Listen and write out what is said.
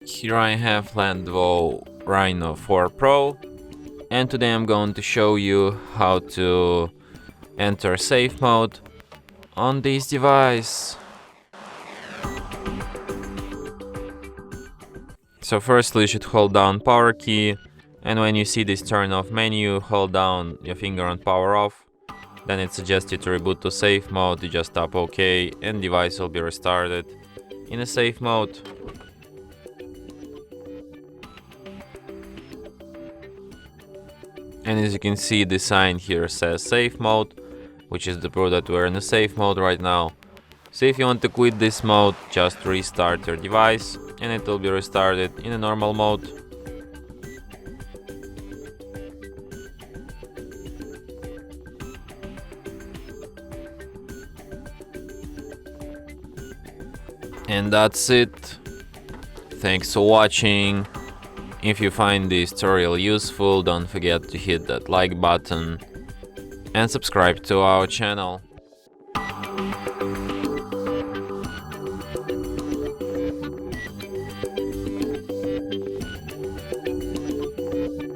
Here I have LANDVO Rino4 Pro, and today I'm going to show you how to enter safe mode on this device. So firstly you should hold down power key, and when you see this turn off menu, hold down your finger on power off. Then it suggests you to reboot to safe mode. You just tap OK and device will be restarted in a safe mode. And as you can see, the sign here says safe mode, which is the proof that we're in a safe mode right now. So if you want to quit this mode, just restart your device and it will be restarted in a normal mode. And that's it. Thanks for watching. If you find this tutorial useful, don't forget to hit that like button and subscribe to our channel.